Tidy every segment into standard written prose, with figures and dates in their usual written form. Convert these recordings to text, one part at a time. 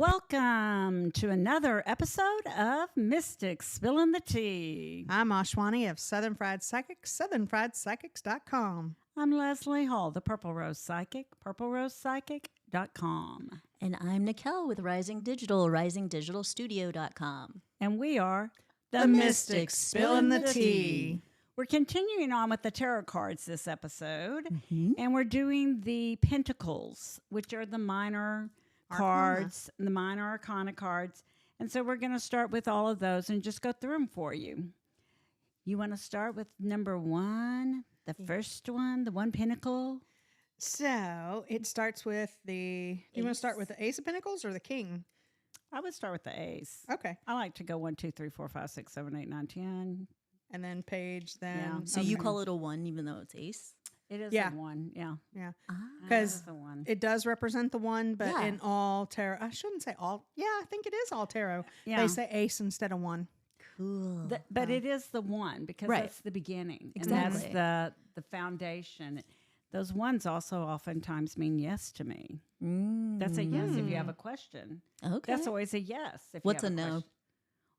Welcome to another episode of Mystics Spilling the Tea. I'm Ashwani of Southern Fried Psychics, southernfriedpsychics.com. I'm Leslie Hall, the Purple Rose Psychic, purplerosepsychic.com. And I'm Nickelle with Rising Digital, risingdigitalstudio.com. And we are The Mystics Spilling the Tea. We're continuing on with the tarot cards this episode, and we're doing the Pentacles, which are the minor cards, the minor arcana cards. And so we're going to start with all of those and just go through them for you. You want to start with number one, the first one, the one pentacle? So it starts with do you want to start with the Ace of Pentacles or the King? I would start with the ace. Okay. I like to go 1, 2, 3, 4, 5, 6, 7, 8, 9, 10. And then page, then. Yeah. So you call it a 1 even though it's ace? It is Yeah. a 1, yeah. Yeah. Because Because it does represent the 1, but Yeah. in all tarot, I shouldn't say all. Yeah, I think it is all tarot. Yeah. They say ace instead of 1. Cool. But it is the 1 because Right. that's the beginning. Exactly. And that's the foundation. Those 1s also oftentimes mean yes to me. That's a yes if you have a question. Okay. That's always a yes. If What's you have a no? question.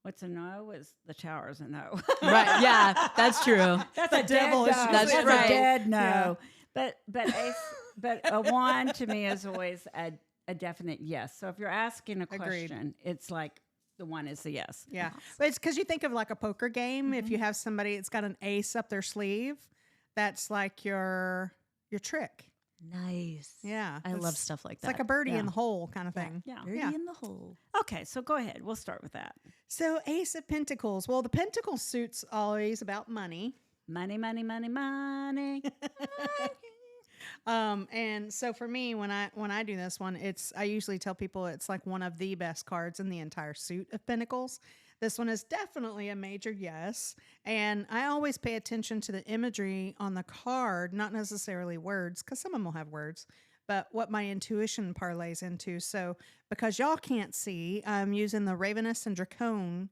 What's a no is the tower is a no. Right. Yeah, that's true. That's The a dead devil no. is That's That's right. a dead no. Yeah. But a 1 to me is always a definite yes. So if you're asking a Agreed. question, it's like the 1 is a yes. Yeah. But it's because you think of like a poker game. If you have somebody that's got an ace up their sleeve, that's like your trick. Nice. Yeah. I love It's- stuff like It's that. like a birdie Yeah. in the hole kind of thing. Yeah. Birdie Yeah. in the hole. Okay, so go ahead. We'll start with that. So Ace of Pentacles. Well, the Pentacle suit's always about money. Money, money, money, money. And so for me, when I do this one, I usually tell people it's like one of the best cards in the entire suit of Pentacles. This one is definitely a major yes. And I always pay attention to the imagery on the card, not necessarily words, because some of them will have words, but what my intuition parlays into. So because y'all can't see, I'm using the Ravyness and Drakon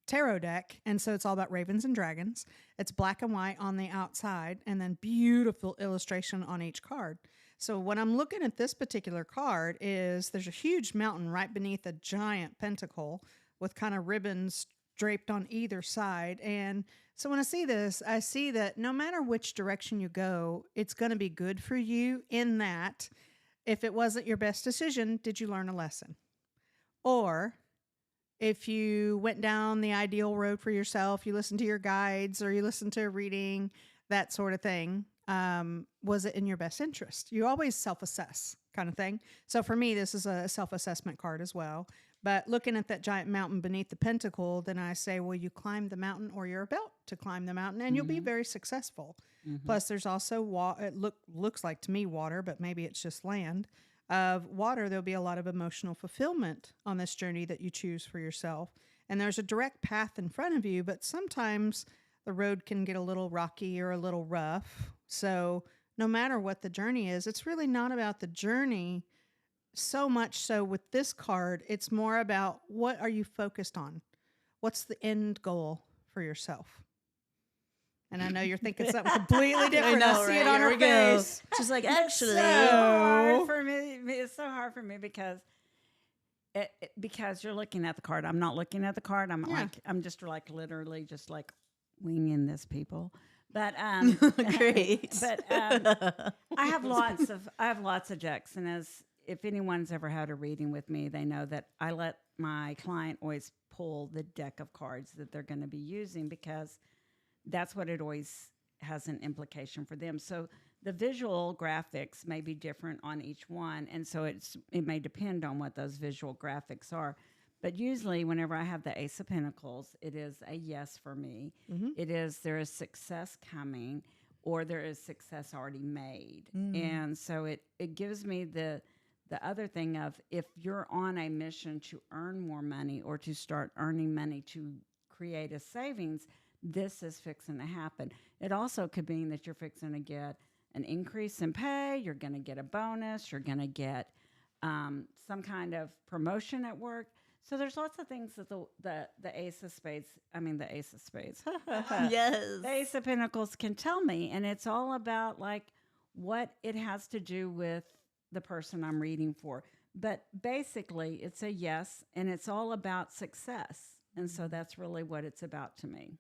tarot deck, and so it's all about ravens and dragons. It's black and white on the outside, and then beautiful illustration on each card. So when I'm looking at this particular card there's a huge mountain right beneath a giant pentacle with kind of ribbons draped on either side. And so when I see this, I see that no matter which direction you go, it's going to be good for you, in that if it wasn't your best decision, did you learn a lesson? Or if you went down the ideal road for yourself, you listened to your guides or you listened to a reading, that sort of thing, was it in your best interest? You always self-assess kind of thing. So for me, this is a self-assessment card as well. But looking at that giant mountain beneath the pentacle, then I say, well, you climb the mountain or you're about to climb the mountain and you'll be very successful. Plus, there's also it looks like to me water, but maybe it's just land. Of water, there'll be a lot of emotional fulfillment on this journey that you choose for yourself. And there's a direct path in front of you, but sometimes the road can get a little rocky or a little rough. So no matter what the journey is, it's really not about the journey so much. So with this card, it's more about what are you focused on? What's the end goal for yourself? And I know you're thinking something completely different. I see it on her face. She's like, It's actually. so hard for me. It's so hard for me because you're looking at the card. I'm not looking at the card. I'm just like literally just like winging this, people. But Great. But I have lots of decks, and if anyone's ever had a reading with me, they know that I let my client always pull the deck of cards that they're going to be using, because that's what it always has an implication for them. So the visual graphics may be different on each one, and so it may depend on what those visual graphics are. But usually whenever I have the Ace of Pentacles, it is a yes for me. There is success coming, or there is success already made. And so it gives me the other thing of, if you're on a mission to earn more money or to start earning money to create a savings, this is fixing to happen. It also could mean that you're fixing to get an increase in pay, you're going to get a bonus, you're going to get some kind of promotion at work. So there's lots of things that the Ace of Spades, the Ace of Spades, Yes. the Ace of Pentacles can tell me. And it's all about like what it has to do with the person I'm reading for. But basically, it's a yes, and it's all about success. And so that's really what it's about to me.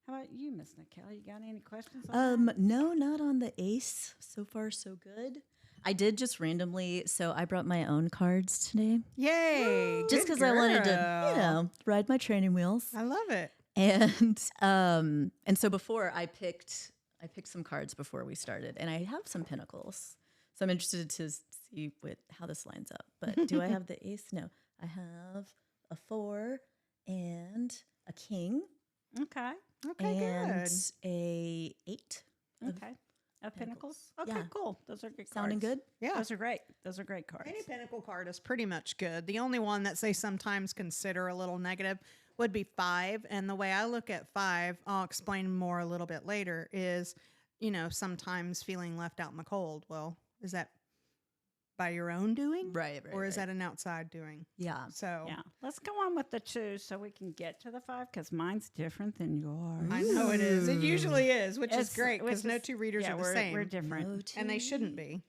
How about you, Miss Nickelle? You got any questions on that? No, not on the ace. So far, so good. I did just randomly, so I brought my own cards today. Yay! Just because I wanted to, ride my training wheels. I love it. And so before I picked some cards before we started, and I have some Pentacles. So I'm interested to see how this lines up. But do I have the ace? No. I have a 4 and a king. Okay. Okay, and good. a 8. Okay. Of Pentacles? Okay, Yeah. cool. Those are good Sounding cards. good? Yeah. Those are great. Those are great cards. Any Pentacle card is pretty much good. The only one that they sometimes consider a little negative would be 5. And the way I look at 5, I'll explain more a little bit later, is, sometimes feeling left out in the cold. Well, is that by your own doing? Right. Or is that an outside doing? Yeah. So Yeah. Let's go on with the 2 so we can get to the 5 because mine's different than yours. I know it is. It usually is, which is It's- great which because no is- two readers yeah, are the we're, same. We're different. No And they shouldn't be.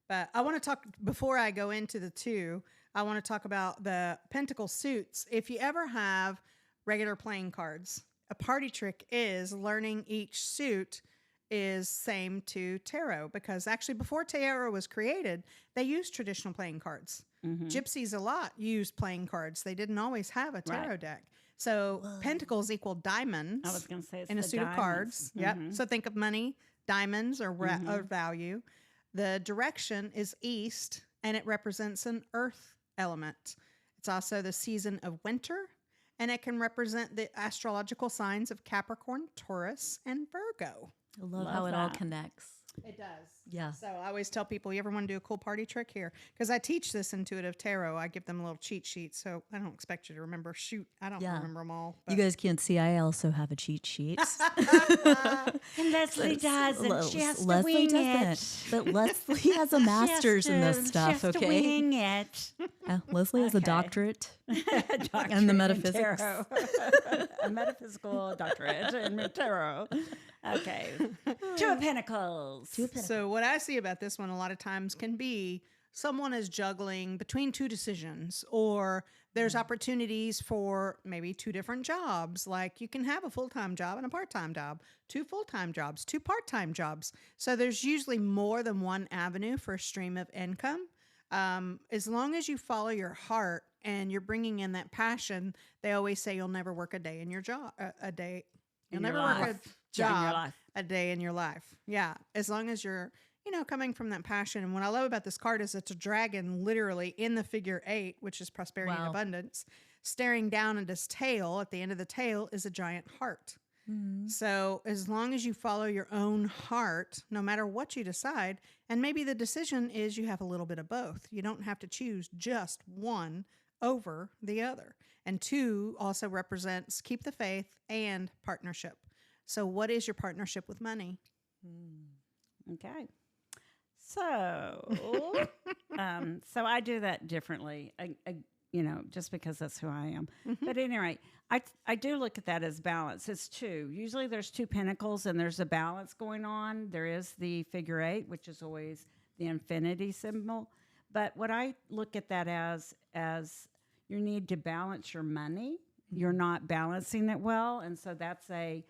But I want to talk, before I go into the 2, I want to talk about the Pentacle suits. If you ever have regular playing cards, a party trick is learning each suit is same to tarot, because actually before tarot was created, they used traditional playing cards. Gypsies a lot used playing cards. They didn't always have a tarot deck. So pentacles equal diamonds. I was going to say it's in a the suit of diamonds. cards. Yep. So think of money, diamonds, or value. The direction is east, and it represents an earth element. It's also the season of winter, and it can represent the astrological signs of Capricorn, Taurus, and Virgo. I love Love how it all that. connects. It does. Yeah. So I always tell people, you ever want to do a cool party trick here? Because I teach this intuitive tarot. I give them a little cheat sheet. So I don't expect you to remember. Shoot, I don't Yeah. remember them all. You guys can't see, I also have a cheat sheet. And Leslie doesn't. She has to Leslie wing doesn't. it. But Leslie has a master's in this stuff, She has to okay? wing it. Leslie has a Okay. doctorate. Doctorate And the in metaphysics. tarot. A metaphysical doctorate in tarot. Okay. 2 of Pentacles. So what I see about this one a lot of times can be someone is juggling between 2 decisions, or there's opportunities for maybe 2 different jobs. Like you can have a full-time job and a part-time job, 2 full-time jobs, 2 part-time jobs. So there's usually more than one avenue for a stream of income. As long as you follow your heart and you're bringing in that passion, they always say you'll never work a day in your job, You'll In never your work a life. Yeah, in your job life. a day in your life. Yeah. As long as you're, coming from that passion. And what I love about this card is it's a dragon literally in the figure 8, which is prosperity and Wow. abundance, staring down at his tail. At the end of the tail is a giant heart. So as long as you follow your own heart, no matter what you decide, and maybe the decision is you have a little bit of both. You don't have to choose just one over the other. And 2 also represents keep the faith and partnership. So what is your partnership with money? Okay. So, so I do that differently, just because that's who I am. But at any rate, I do look at that as balance. It's 2. Usually there's 2 pentacles and there's a balance going on. There is the figure 8, which is always the infinity symbol. But what I look at that as you need to balance your money. You're not balancing it well. And so that's an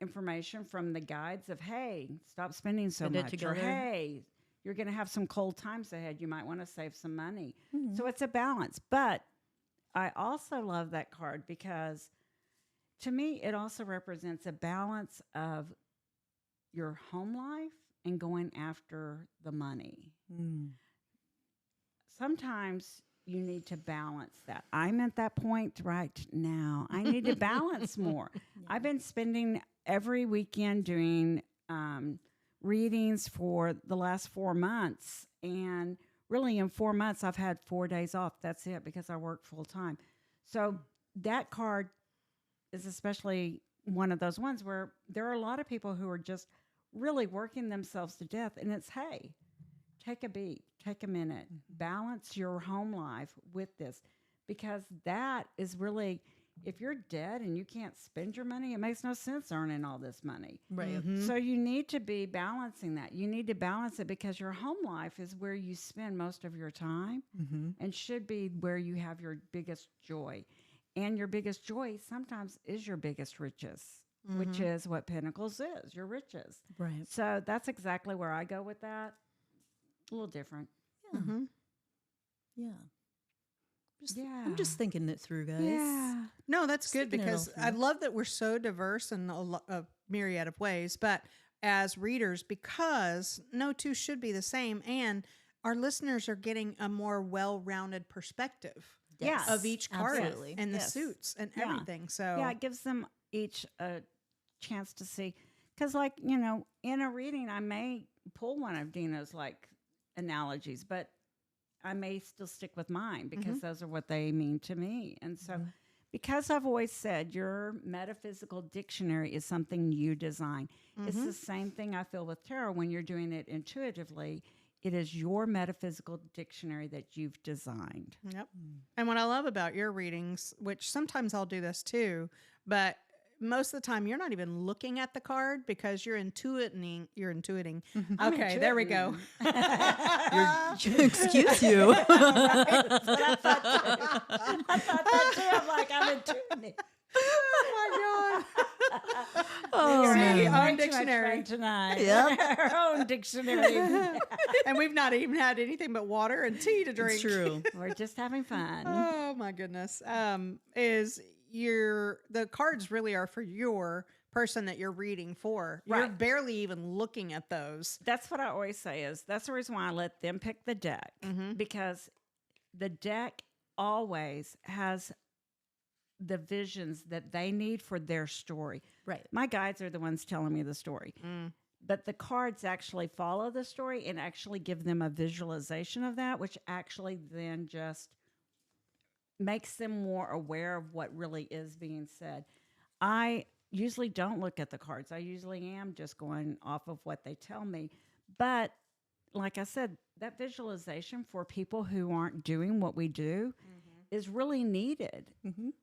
information from the guides of, hey, stop spending so Spend it much. Or, together. hey, you're going to have some cold times ahead. You might want to save some money. So it's a balance. But I also love that card because to me, it also represents a balance of your home life and going after the money. Sometimes you need to balance that. I'm at that point right now. I need to balance more. I've been spending every weekend doing readings for the last 4 months. And really in 4 months, I've had 4 days off. That's it, because I work full time. So that card is especially one of those ones where there are a lot of people who are just really working themselves to death. And it's, hey, take a beat, take a minute, balance your home life with this, because that is really if you're dead and you can't spend your money, it makes no sense earning all this money. Right. So you need to be balancing that. You need to balance it because your home life is where you spend most of your time and should be where you have your biggest joy. And your biggest joy sometimes is your biggest riches, which is what Pentacles is, your riches. Right. So that's exactly where I go with that. A little different. Yeah. Yeah. I'm just thinking it through, guys. Yeah. No, that's Just good thinking it all because I through. love that we're so diverse in a myriad of ways. But as readers, because no two should be the same, and our listeners are getting a more well-rounded perspective Yes. of each card Absolutely. and the Yes. suits and Yeah. everything. So Yeah, it gives them each a chance to see. Because, like, you know, in a reading, I may pull one of Dina's, like, analogies, but I may still stick with mine because those are what they mean to me. And so, because I've always said your metaphysical dictionary is something you design. It's the same thing I feel with tarot when you're doing it intuitively. It is your metaphysical dictionary that you've designed. Yep. And what I love about your readings, which sometimes I'll do this too, but most of the time you're not even looking at the card because you're intuiting. Okay, there we go. Excuse you. I thought that too. I'm like, I'm intuiting. Oh my God. Oh, See, man. our Way too much dictionary. fun tonight. Yeah. Our own dictionary. And we've not even had anything but water and tea to drink. It's true. We're just having fun. Oh my goodness. Is the cards really are for your person that you're reading for. You're Right. barely even looking at those. That's what I always say is that's the reason why I let them pick the deck because the deck always has the visions that they need for their story. Right. My guides are the ones telling me the story. But the cards actually follow the story and actually give them a visualization of that, which actually then just makes them more aware of what really is being said. I usually don't look at the cards. I usually am just going off of what they tell me. But like I said, that visualization for people who aren't doing what we do is really needed.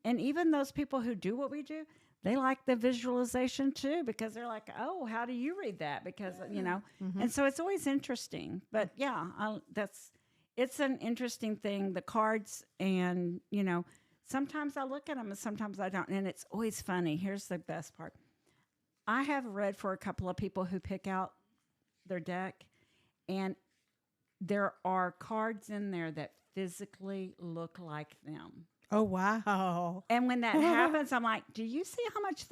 And even those people who do what we do, they like the visualization too because they're like, oh, how do you read that? Because, you know, and so it's always interesting. But yeah, it's an interesting thing, the cards, and, you know, sometimes I look at them and sometimes I don't. And it's always funny. Here's the best part. I have read for a couple of people who pick out their deck, and there are cards in there that physically look like them. Oh, wow. And when that happens, I'm like, do you see how much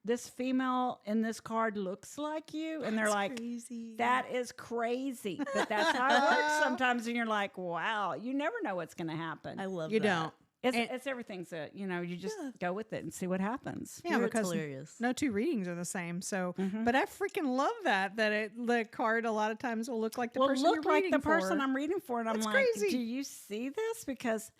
this female in this card looks like you? And they're like, crazy. that is crazy. But that's how it works sometimes. And you're like, wow, you never know what's going to happen. I love You that. don't. It's everything's you know, you just go with it and see what happens. Yeah, It's because hilarious. no two readings are the same. So, but I freaking love that the card a lot of times will look like the person look you're like reading the person for. I'm reading for. And I'm That's like, crazy. do you see this? Because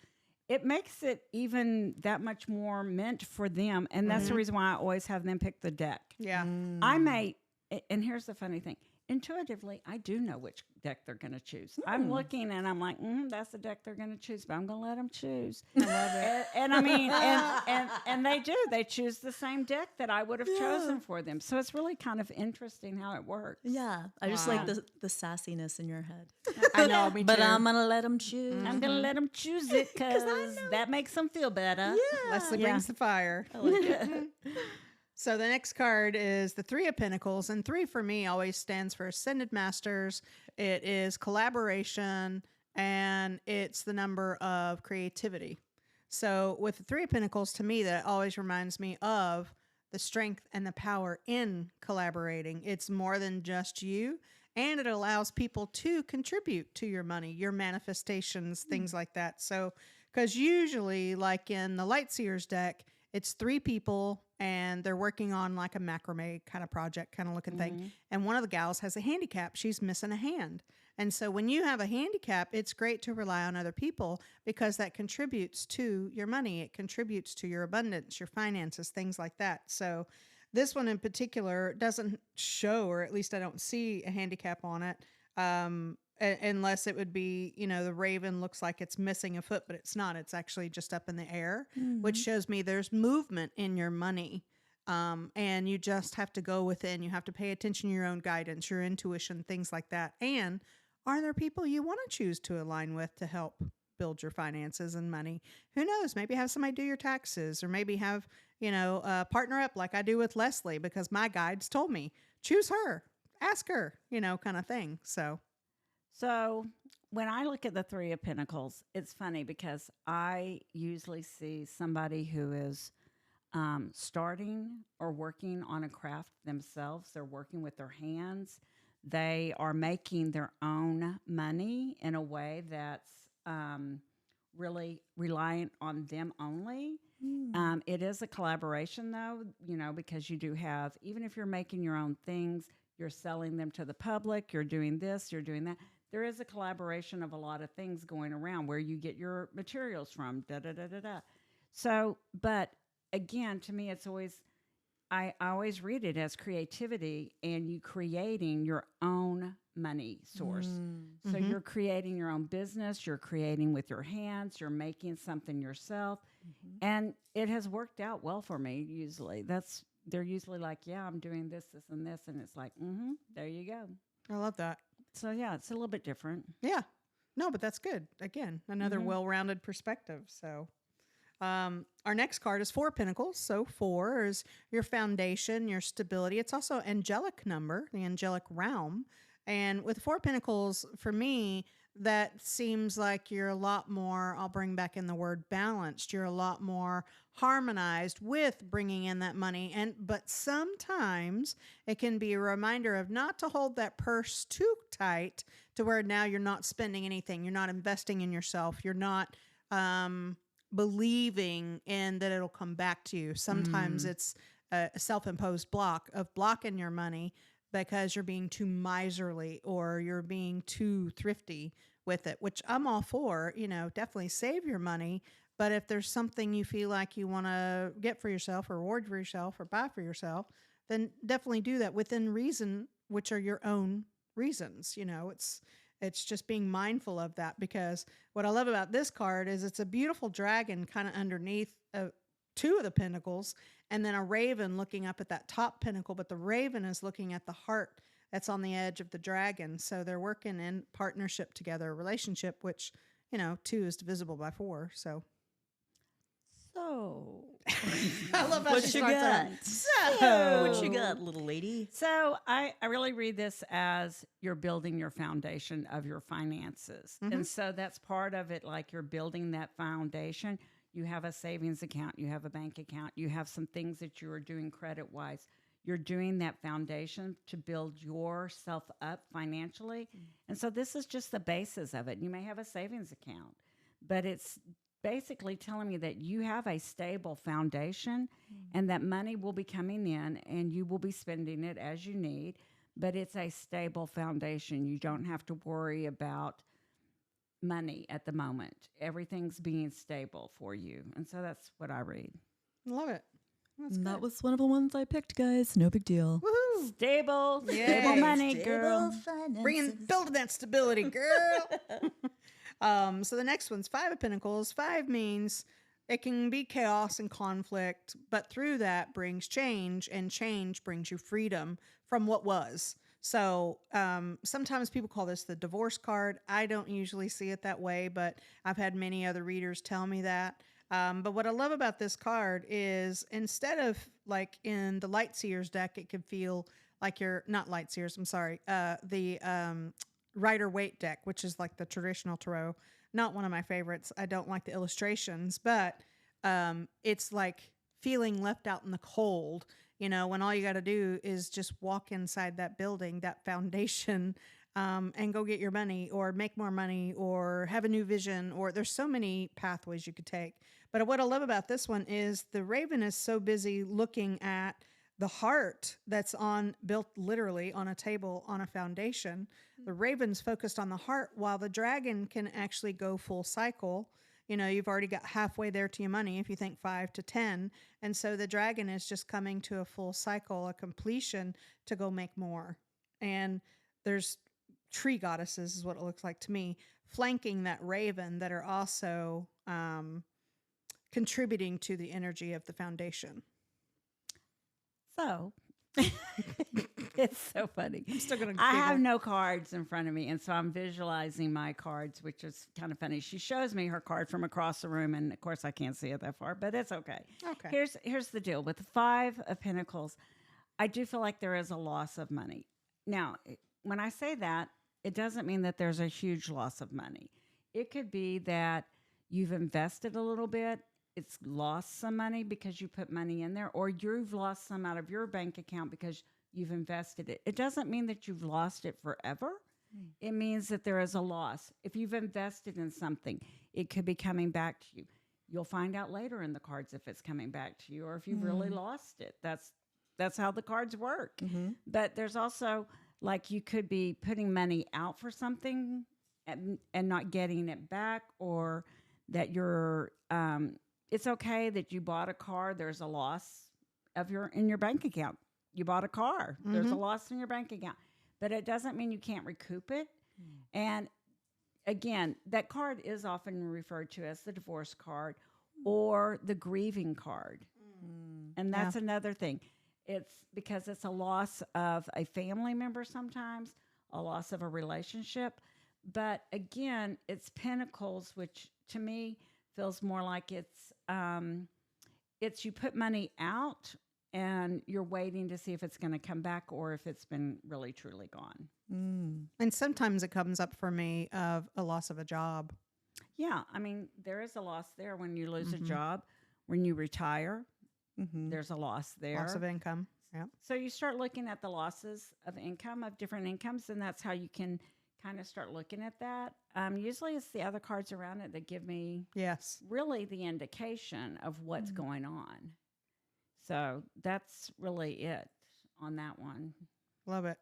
it makes it even that much more meant for them. And that's the reason why I always have them pick the deck. Yeah. I may, and here's the funny thing. Intuitively, I do know which deck they're going to choose. I'm looking and I'm like, that's the deck they're going to choose, but I'm going to let them choose. I love it. And I mean, and they do. They choose the same deck that I would have chosen for them. So it's really kind of interesting how it works. Yeah. I just like the sassiness in your head. I know, me But too. I'm going to let them choose. I'm going to let them choose it because that makes them feel better. Leslie Yeah. brings the fire. I like it. So the next card is the Three of Pentacles, and 3 for me always stands for Ascended Masters. It is collaboration, and it's the number of creativity. So with the Three of Pentacles, to me, that always reminds me of the strength and the power in collaborating. It's more than just you, and it allows people to contribute to your money, your manifestations, things like that. So, because usually, like in the Lightseers deck, it's 3 people and they're working on like a macrame kind of project, kind of looking thing. And one of the gals has a handicap. She's missing a hand. And so when you have a handicap, it's great to rely on other people because that contributes to your money. It contributes to your abundance, your finances, things like that. So this one in particular doesn't show, or at least I don't see a handicap on it. unless it would be, the raven looks like it's missing a foot, but it's not. It's actually just up in the air, which shows me there's movement in your money. And you just have to go within. You have to pay attention to your own guidance, your intuition, things like that. And are there people you want to choose to align with to help build your finances and money? Who knows? Maybe have somebody do your taxes, or maybe have, partner up like I do with Lezli, because my guides told me, choose her, ask her, kind of thing. So when I look at the Three of Pentacles, it's funny because I usually see somebody who is starting or working on a craft themselves. They're working with their hands. They are making their own money in a way that's really reliant on them only. It is a collaboration, though, because you do have, even if you're making your own things, you're selling them to the public, you're doing this, you're doing that. There is a collaboration of a lot of things going around where you get your materials from, So, but again, to me, it's always, I always read it as creativity and you creating your own money source. So you're creating your own business, you're creating with your hands, you're making something yourself. And it has worked out well for me, usually. They're usually like, yeah, I'm doing this, this, and this. And it's like, there you go. I love that. So, yeah, it's a little bit different. Yeah. No, but that's good. Again, another well-rounded perspective. So our next card is Four of Pentacles. So 4 is your foundation, your stability. It's also angelic number, the angelic realm. And with Four of Pentacles, for me, that seems like you're a lot more, I'll bring back in the word balanced. You're a lot more harmonized with bringing in that money. But sometimes it can be a reminder of not to hold that purse too tight to where now you're not spending anything. You're not investing in yourself. You're not believing in that it'll come back to you. Sometimes it's a self-imposed block of blocking your money because you're being too miserly or you're being too thrifty with it, which I'm all for. Definitely save your money. But if there's something you feel like you want to get for yourself or reward for yourself or buy for yourself, then definitely do that within reason, which are your own reasons. It's just being mindful of that, because what I love about this card is it's a beautiful dragon kind of underneath two of the pentacles, and then a raven looking up at that top pentacle, but the raven is looking at the heart that's on the edge of the dragon. So they're working in partnership together, a relationship, which, 2 is divisible by 4. So I love how What she you starts got? out. What you got, little lady? So I really read this as you're building your foundation of your finances. And so that's part of it, like you're building that foundation. You have a savings account, you have a bank account, you have some things that you are doing credit-wise. You're doing that foundation to build yourself up financially. And so this is just the basis of it. You may have a savings account, but it's basically telling me that you have a stable foundation and that money will be coming in and you will be spending it as you need, but it's a stable foundation. You don't have to worry about money at the moment. Everything's being stable for you. And so that's what I read. Love it. That's That good. was one of the ones I picked, guys. No big deal. Woohoo! Stable Yay. money, girl. Building that stability, girl. So the next one's 5 of Pentacles. 5 means it can be chaos and conflict, but through that brings change, and change brings you freedom from what was. So sometimes people call this the divorce card. I don't usually see it that way, but I've had many other readers tell me that. But what I love about this card is, instead of like in the Light Seers deck, it could feel like you're not Light Seers. I'm sorry. The Rider-Waite deck, which is like the traditional tarot. Not one of my favorites. I don't like the illustrations, but it's like feeling left out in the cold, when all you got to do is just walk inside that building, that foundation, and go get your money or make more money or have a new vision, or there's so many pathways you could take. But what I love about this one is the raven is so busy looking at the heart that's built literally on a table on a foundation. The raven's focused on the heart, while the dragon can actually go full cycle. You've already got halfway there to your money if you think 5 to 10. And so the dragon is just coming to a full cycle, a completion to go make more. And there's tree goddesses is what it looks like to me, flanking that raven that are also contributing to the energy of the foundation. So it's so funny. I'm still going to I have no cards in front of me, and so I'm visualizing my cards, which is kind of funny. She shows me her card from across the room, and of course I can't see it that far, but it's okay. Okay. Here's the deal. With the Five of Pentacles, I do feel like there is a loss of money. Now, when I say that, it doesn't mean that there's a huge loss of money. It could be that you've invested a little bit, it's lost some money because you put money in there, or you've lost some out of your bank account because you've invested it. It doesn't mean that you've lost it forever. It means that there is a loss. If you've invested in something, it could be coming back to you. You'll find out later in the cards if it's coming back to you or if you've really lost it. That's how the cards work. But there's also, like, you could be putting money out for something and not getting it back, or that you're it's okay that you bought a car. There's a loss in your bank account. You bought a car. There's a loss in your bank account. But it doesn't mean you can't recoup it. And again, that card is often referred to as the divorce card or the grieving card. And that's another thing. It's because it's a loss of a family member sometimes, a loss of a relationship. But again, it's Pentacles, which to me feels more like it's you put money out and you're waiting to see if it's going to come back or if it's been really truly gone. And sometimes it comes up for me of a loss of a job. Yeah, I mean, there is a loss there when you lose a job, when you retire. There's a loss there. Loss of income. Yeah. So you start looking at the losses of income, of different incomes, and that's how you can kind of start looking at that. Usually it's the other cards around it that give me really the indication of what's going on. So that's really it on that one. Love it.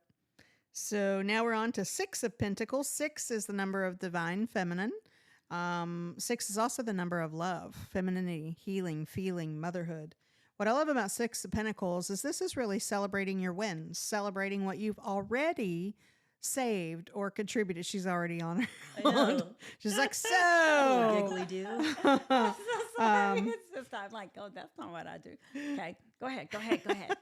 So now we're on to Six of Pentacles. 6 is the number of divine feminine. 6 is also the number of love, femininity, healing, feeling, motherhood. What I love about 6 of Pentacles is this is really celebrating your wins, celebrating what you've already saved or contributed. She's already on her. She's like, so giggly do. So sorry. It's just, I'm like, oh, that's not what I do. Okay, go ahead.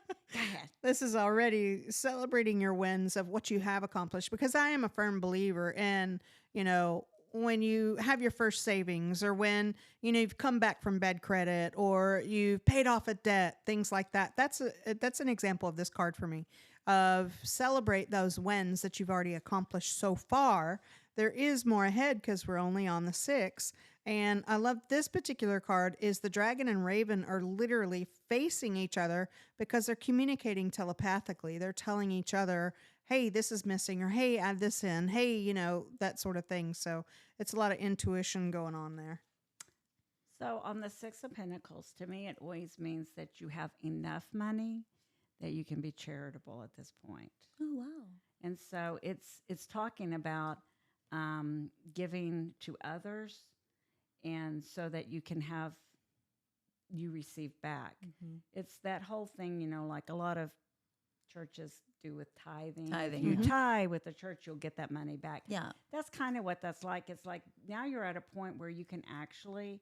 This is already celebrating your wins of what you have accomplished, because I am a firm believer in, when you have your first savings, or when, you've come back from bad credit, or you've paid off a debt, things like that. That's an example of this card for me, of celebrate those wins that you've already accomplished so far. There is more ahead because we're only on the 6. And I love this particular card is the dragon and raven are literally facing each other because they're communicating telepathically. They're telling each other, hey, this is missing, or hey, add this in, hey, that sort of thing. So it's a lot of intuition going on there. So on the 6 of Pentacles, to me, it always means that you have enough money that you can be charitable at this point. Oh, wow. And so it's talking about giving to others, and so that you can you receive back. It's that whole thing, like a lot of churches do with tithing. If you tithe with the church, you'll get that money back. Yeah. That's kind of what that's like. It's like now you're at a point where you can actually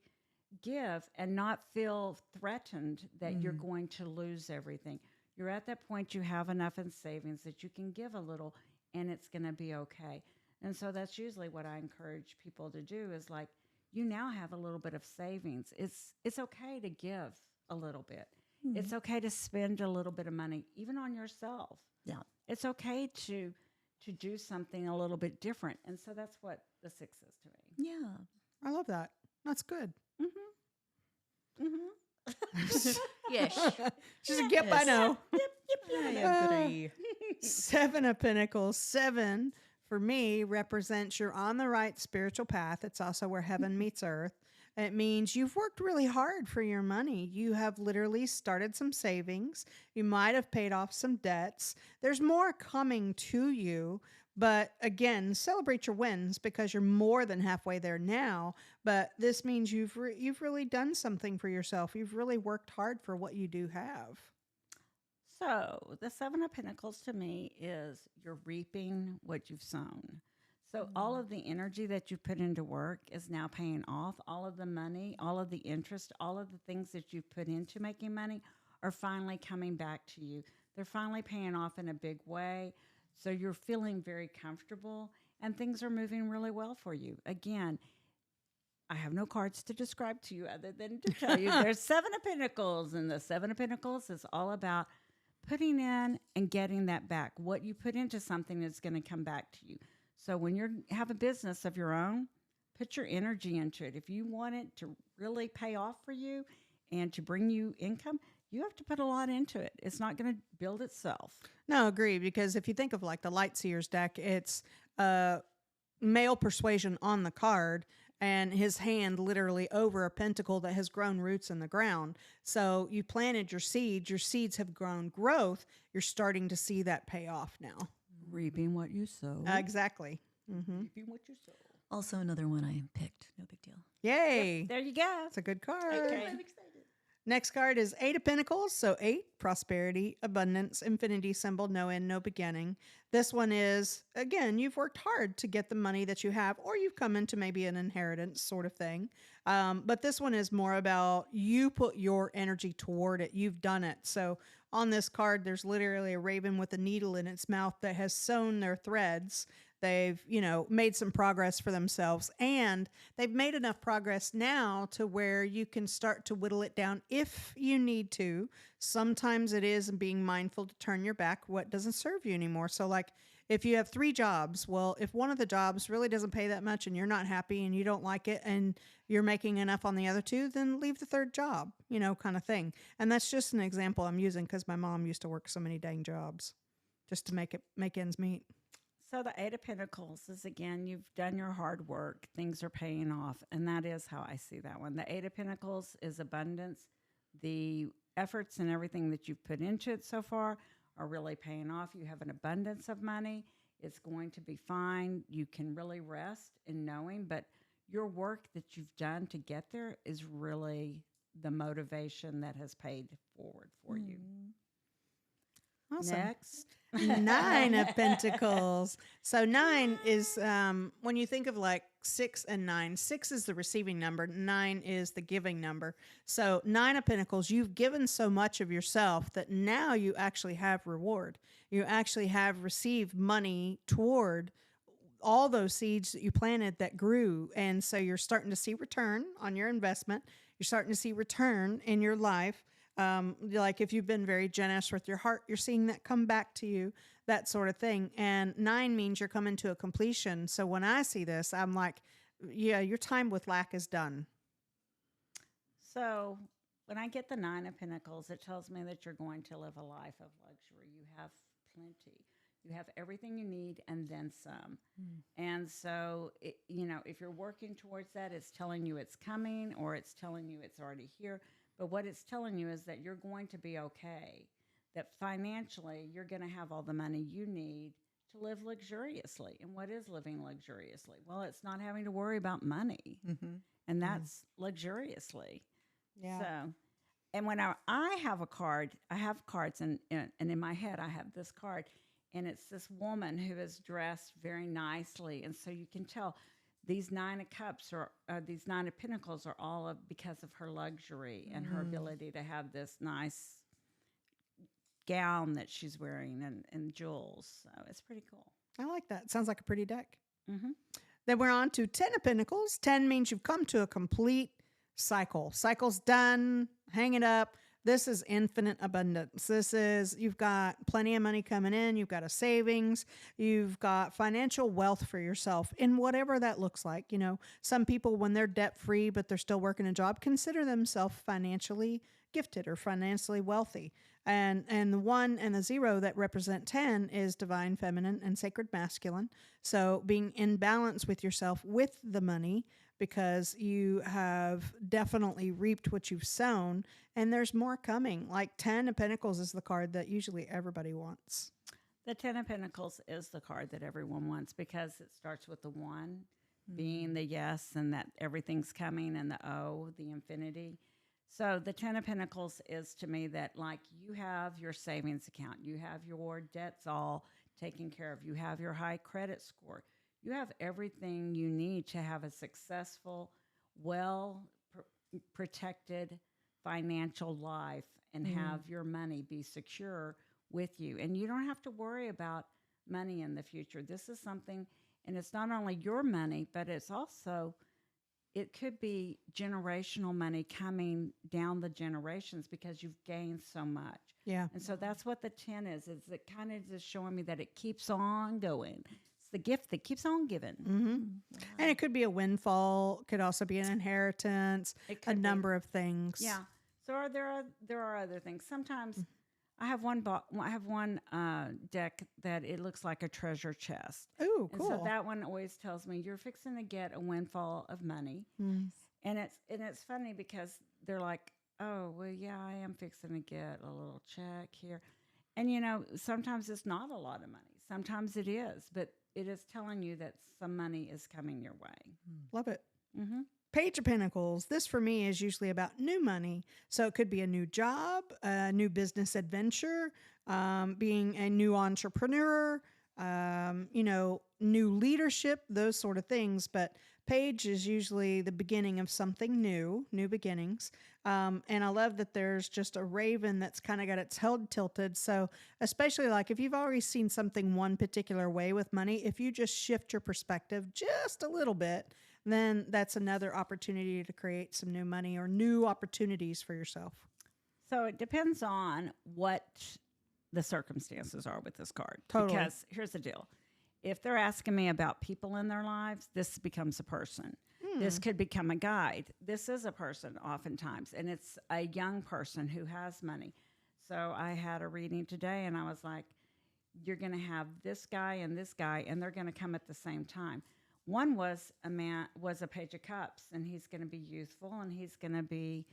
give and not feel threatened that you're going to lose everything. You're at that point, you have enough in savings that you can give a little and it's going to be okay. And so that's usually what I encourage people to do is, like, you now have a little bit of savings. It's okay to give a little bit. It's okay to spend a little bit of money, even on yourself. Yeah. It's okay to do something a little bit different. And so that's what the 6 is to me. Yeah. I love that. That's good. Yes. She's a yep, I know. I agree. 7 of Pentacles. 7 for me represents you're on the right spiritual path. It's also where heaven meets earth. It means you've worked really hard for your money. You have literally started some savings. You might have paid off some debts. There's more coming to you. But again, celebrate your wins because you're more than halfway there now. But this means you've really done something for yourself. You've really worked hard for what you do have. So the Seven of Pentacles to me is you're reaping what you've sown. So all of the energy that you put into work is now paying off. All of the money, all of the interest, all of the things that you put into making money are finally coming back to you. They're finally paying off in a big way. So you're feeling very comfortable and things are moving really well for you. Again, I have no cards to describe to you other than to tell you there's Seven of Pentacles, and the Seven of Pentacles is all about putting in and getting that back. What you put into something is going to come back to you. So when you have a business of your own, put your energy into it. If you want it to really pay off for you and to bring you income, you have to put a lot into it. It's not going to build itself. No, agree. Because if you think of like the Lightseer's deck, it's male persuasion on the card and his hand literally over a pentacle that has grown roots in the ground. So you planted your seeds have grown growth. You're starting to see that pay off now. Reaping what you sow. Exactly. Mm-hmm. Reaping what you sow. Also, another one I picked. No big deal. Yay. There you go. That's a good card. Okay. I'm excited. Next card is Eight of Pentacles. So 8, prosperity, abundance, infinity symbol, no end, no beginning. This one is, again, you've worked hard to get the money that you have, or you've come into maybe an inheritance sort of thing. But this one is more about you put your energy toward it. You've done it. So on this card, there's literally a raven with a needle in its mouth that has sewn their threads. They've, made some progress for themselves, and they've made enough progress now to where you can start to whittle it down if you need to. Sometimes it is being mindful to turn your back what doesn't serve you anymore. So like if you have 3 jobs, well, if one of the jobs really doesn't pay that much and you're not happy and you don't like it and you're making enough on the other 2, then leave the 3rd job, kind of thing. And that's just an example I'm using because my mom used to work so many dang jobs just to make ends meet. So the Eight of Pentacles is, again, you've done your hard work. Things are paying off. And that is how I see that one. The Eight of Pentacles is abundance. The efforts and everything that you've put into it so far are really paying off. You have an abundance of money. It's going to be fine. You can really rest in knowing. But your work that you've done to get there is really the motivation that has paid forward for you. Awesome. Next. 9 of Pentacles. So 9 is when you think of like 6 and 9, 6 is the receiving number, 9 is the giving number. So 9 of Pentacles, you've given so much of yourself that now you actually have reward. You actually have received money toward all those seeds that you planted that grew. And so you're starting to see return on your investment. You're starting to see return in your life. Like if you've been very generous with your heart, you're seeing that come back to you, that sort of thing. And 9 means you're coming to a completion. So when I see this, I'm like, yeah, your time with lack is done. So when I get the 9 of Pentacles, it tells me that you're going to live a life of luxury. You have plenty. You have everything you need and then some. And so, if you're working towards that, it's telling you it's coming or it's telling you it's already here. But what it's telling you is that you're going to be okay, that financially you're going to have all the money you need to live luxuriously. And what is living luxuriously? Well, it's not having to worry about money. And that's luxuriously. Yeah. So, and when I have a card, I have cards, and in my head I have this card, and it's this woman who is dressed very nicely. And so you can tell these 9 of Cups or these 9 of Pentacles are all because of her luxury and her ability to have this nice gown that she's wearing and jewels. So it's pretty cool. I like that. Sounds like a pretty deck. Mm-hmm. Then we're on to 10 of Pentacles. 10 means you've come to a complete cycle. Cycle's done. Hang it up. This is infinite abundance. This is, you've got plenty of money coming in. You've got a savings. You've got financial wealth for yourself in whatever that looks like. Some people, when they're debt free, but they're still working a job, consider themselves financially gifted or financially wealthy. And the 1 and the 0 that represent 10 is divine feminine and sacred masculine. So being in balance with yourself with the money, because you have definitely reaped what you've sown, and there's more coming. Like 10 of Pentacles is the card that usually everybody wants. The 10 of Pentacles is the card that everyone wants because it starts with the 1 being the yes and that everything's coming, and the O, the infinity. So the Ten of Pentacles is to me that like you have your savings account, you have your debts all taken care of, you have your high credit score, you have everything you need to have a successful, well protected financial life and have your money be secure with you. And you don't have to worry about money in the future. This is something, and it's not only your money, but it's also, it could be generational money coming down the generations because you've gained so much. Yeah. And so that's what the 10 is it kind of just showing me that it keeps on going. It's the gift that keeps on giving. And it could be a windfall, could also be an inheritance, a number of things. Yeah. So there are other things. Sometimes I have one deck that it looks like a treasure chest. Oh, cool. And so that one always tells me you're fixing to get a windfall of money. And it's funny because they're like, oh, well, yeah, I am fixing to get a little check here. And, you know, sometimes it's not a lot of money. Sometimes it is, but it is telling you that some money is coming your way. Love it. Page of Pentacles. This for me is usually about new money. So it could be a new job, a new business adventure, being a new entrepreneur, you know, new leadership, those sort of things. But page is usually the beginning of something new beginnings. And I love that there's just a raven that's kind of got its head tilted. So especially like if you've already seen something one particular way with money, if you just shift your perspective just a little bit, then that's another opportunity to create some new money or new opportunities for yourself. So it depends on what the circumstances are with this card. Totally. Because here's the deal. If they're asking me about people in their lives, this becomes a person. This could become a guide. This is a person oftentimes, and it's a young person who has money. So I had a reading today, and I was like, you're going to have this guy, and they're going to come at the same time. One was a Page of Cups, and he's going to be youthful, and he's going to be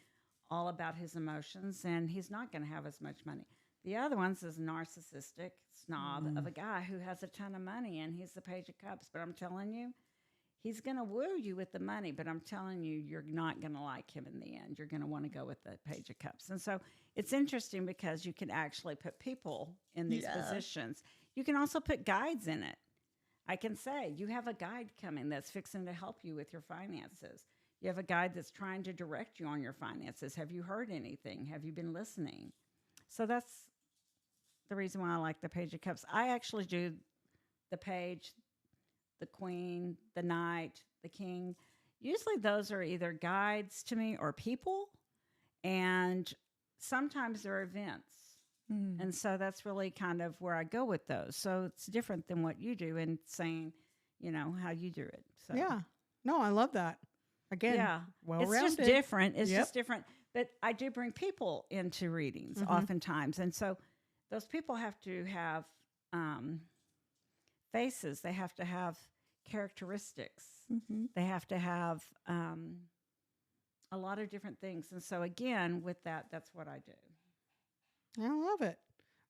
all about his emotions, and he's not going to have as much money. The other one's is narcissistic snob of a guy who has a ton of money, and he's the Page of Cups. But I'm telling you, he's going to woo you with the money, but I'm telling you, you're not going to like him in the end. You're going to want to go with the Page of Cups. And so it's interesting because you can actually put people in these positions. You can also put guides in it. I can say you have a guide coming that's fixing to help you with your finances. You have a guide that's trying to direct you on your finances. Have you heard anything? Have you been listening? So that's the reason why I like the Page of Cups. I actually do the Page, the Queen, the Knight, the King. Usually those are either guides to me or people, and sometimes they're events. And so that's really kind of where I go with those. So it's different than what you do in saying, you know, how you do it. So Yeah. No, I love that. Again, well-rounded. it's just different. It's just different. But I do bring people into readings oftentimes. And so those people have to have faces. They have to have characteristics. They have to have a lot of different things. And so again, with that, that's what I do. I love it.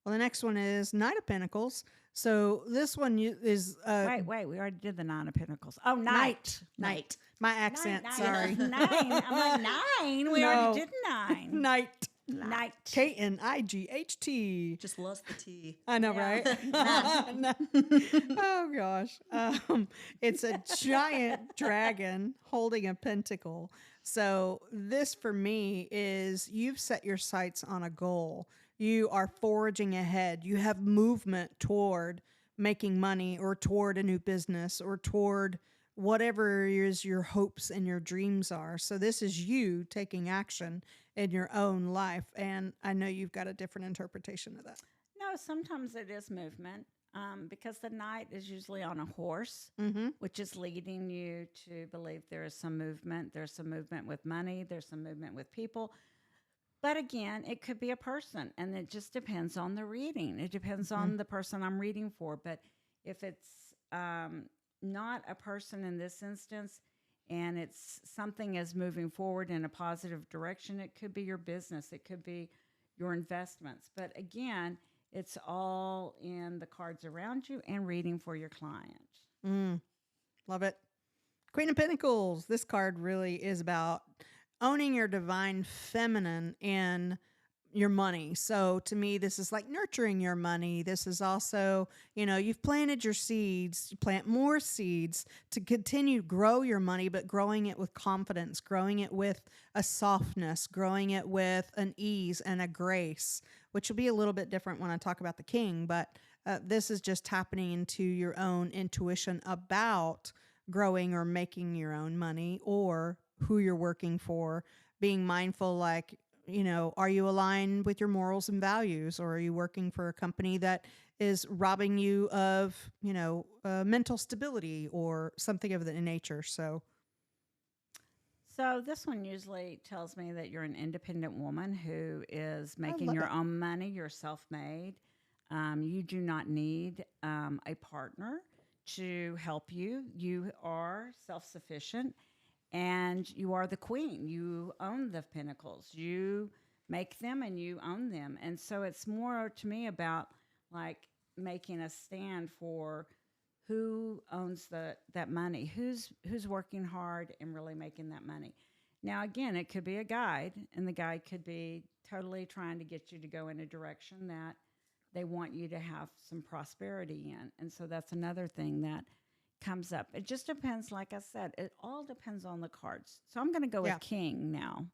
Well, the next one is Knight of Pentacles. So this one is... Wait. We already did the Nine of Pentacles. Oh, Knight. My accent, Nine. sorry. 9. I'm like, 9? We already did 9. Knight. Knight. Knight. Just lost the T. I know, right? Oh, gosh. It's a giant dragon holding a pentacle. So this, for me, is you've set your sights on a goal. You are forging ahead. You have movement toward making money or toward a new business or toward whatever is your hopes and your dreams are. So this is you taking action in your own life. And I know you've got a different interpretation of that. No, sometimes it is movement because the Knight is usually on a horse, which is leading you to believe there is some movement. There's some movement with money. There's some movement with people. But again, it could be a person, and it just depends on the reading. It depends on the person I'm reading for. But if it's not a person in this instance, and it's something is moving forward in a positive direction, it could be your business. It could be your investments. But again, it's all in the cards around you and reading for your client. Love it. Queen of Pentacles. This card really is about owning your divine feminine in your money. So to me, this is like nurturing your money. This is also, you've planted your seeds, you plant more seeds to continue to grow your money, but growing it with confidence, growing it with a softness, growing it with an ease and a grace, which will be a little bit different when I talk about the king. But this is just tapping into your own intuition about growing or making your own money, or who you're working for, being mindful, like, are you aligned with your morals and values, or are you working for a company that is robbing you of, mental stability or something of the nature? So this one usually tells me that you're an independent woman who is making love your it. own money. You're self-made. You do not need a partner to help you. You are self-sufficient. And you are the queen. You own the pentacles. You make them and you own them. And so it's more to me about like making a stand for who owns that money, who's working hard and really making that money. Now, again, it could be a guide, and the guide could be totally trying to get you to go in a direction that they want you to have some prosperity in. And so that's another thing that comes up. It just depends. Like I said, it all depends on the cards. So I'm going to go with king now.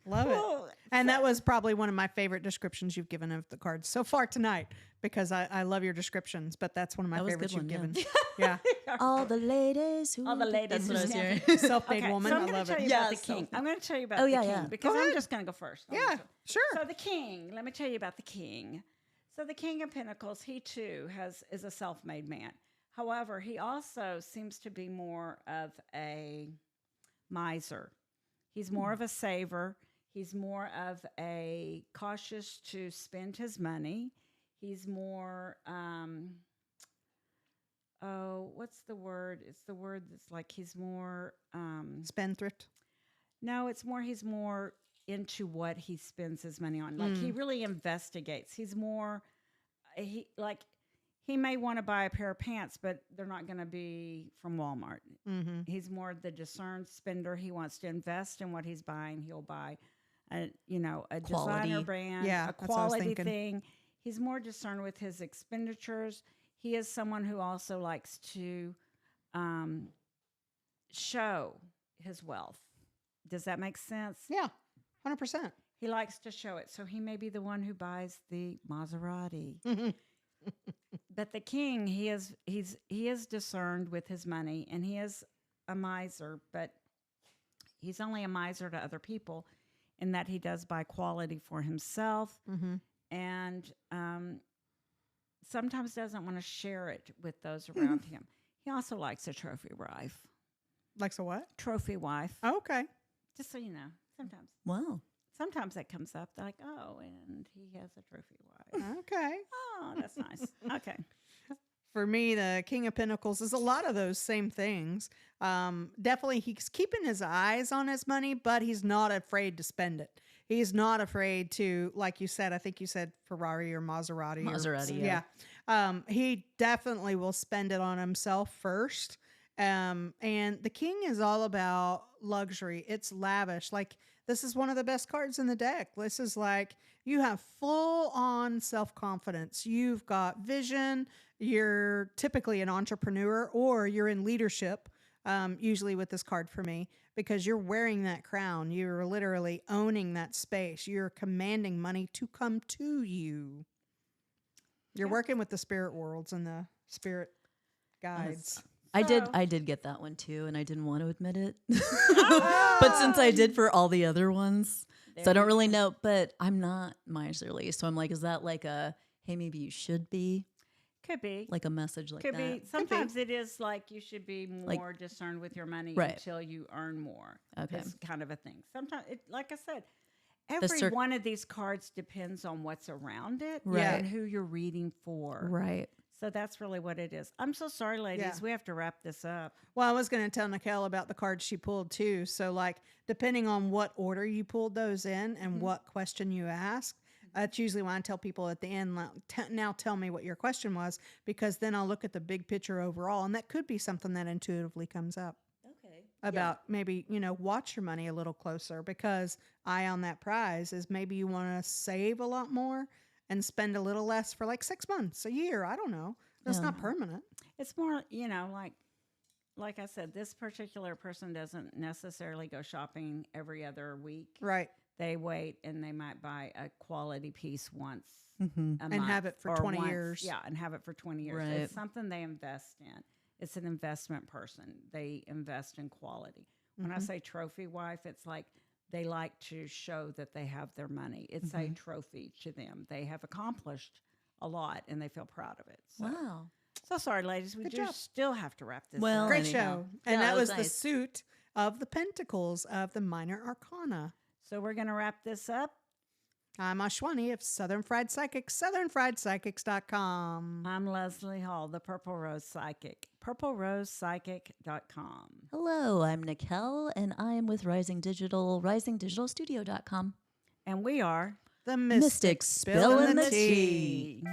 Love it. And that was probably one of my favorite descriptions you've given of the cards so far tonight, because I love your descriptions, but that's one of my favorites you've given. Yeah. All the ladies. All the ladies. That's what I was hearing. Self-made woman. So I'm I going love to tell it. you about the king. I'm going to tell you about the king because I'm just going to go first. Yeah, sure. So the king, let me tell you about the king. So the King of Pentacles, he too is a self-made man. However, he also seems to be more of a miser. He's more of a saver. He's more of a cautious to spend his money. He's more, what's the word? It's the word that's like he's more... spendthrift. No, it's more he's more into what he spends his money on. Like he really investigates. He's more, he may want to buy a pair of pants, but they're not going to be from Walmart. Mm-hmm. He's more the discerned spender. He wants to invest in what he's buying. He'll buy a designer brand, a quality thing. He's more discerning with his expenditures. He is someone who also likes to show his wealth. Does that make sense? Yeah, 100%. He likes to show it. So he may be the one who buys the Maserati. But the king, he is discerned with his money, and he is a miser, but he's only a miser to other people in that he does buy quality for himself, and sometimes doesn't want to share it with those around him. He also likes a trophy wife. Likes a what? Trophy wife. Oh, okay. Just so you know, sometimes. Wow. Sometimes that comes up. They're like, oh, and he has a trophy wife. Okay. Oh, that's nice. Okay. For me, the King of Pentacles is a lot of those same things. Definitely, he's keeping his eyes on his money, but he's not afraid to spend it. He's not afraid to, like you said, I think you said Ferrari or Maserati. Maserati, yeah. He definitely will spend it on himself first. And the king is all about luxury. It's lavish. Like, this is one of the best cards in the deck. This is like, you have full on self-confidence. You've got vision. You're typically an entrepreneur, or you're in leadership, usually with this card for me, because you're wearing that crown. You're literally owning that space. You're commanding money to come to you. You're working with the spirit worlds and the spirit guides. I did get that one too, and I didn't want to admit it. But since I did for all the other ones, so I don't really know, but I'm not miserly. So I'm like, is that like a, hey, maybe you should be? Could be. Like a message like Could that? be. Sometimes it is like you should be more discerned with your money until you earn more. Okay. It's kind of a thing. Sometimes, like I said, every one of these cards depends on what's around it and who you're reading for. Right. So that's really what it is. I'm so sorry, ladies. Yeah. We have to wrap this up. Well, I was going to tell Nickelle about the cards she pulled too. So, like, depending on what order you pulled those in and what question you asked, that's usually why I tell people at the end, like, now tell me what your question was, because then I'll look at the big picture overall, and that could be something that intuitively comes up. Okay. about maybe, watch your money a little closer, because eye on that prize is maybe you want to save a lot more and spend a little less for like 6 months, a year. I don't know. That's not permanent. It's more, like I said, this particular person doesn't necessarily go shopping every other week. Right. They wait and they might buy a quality piece once a And month have it for or 20 once- years. Yeah, and have it for 20 years. Right. It's something they invest in. It's an investment person. They invest in quality. When I say trophy wife, it's like they like to show that they have their money. It's a trophy to them. They have accomplished a lot and they feel proud of it. So. Wow. So sorry, ladies. We Good do job. still have to wrap this Well, up. Great anyhow. show. And Yeah, that it was was the nice. suit of the Pentacles of the Minor Arcana. So we're going to wrap this up. I'm Ashwani of Southern Fried Psychics, southernfriedpsychics.com. I'm Leslie Hall, the Purple Rose Psychic, purplerosepsychic.com. Hello, I'm Nickelle, and I am with Rising Digital, risingdigitalstudio.com. And we are The Mystic Mystic Spilling the Tea. tea.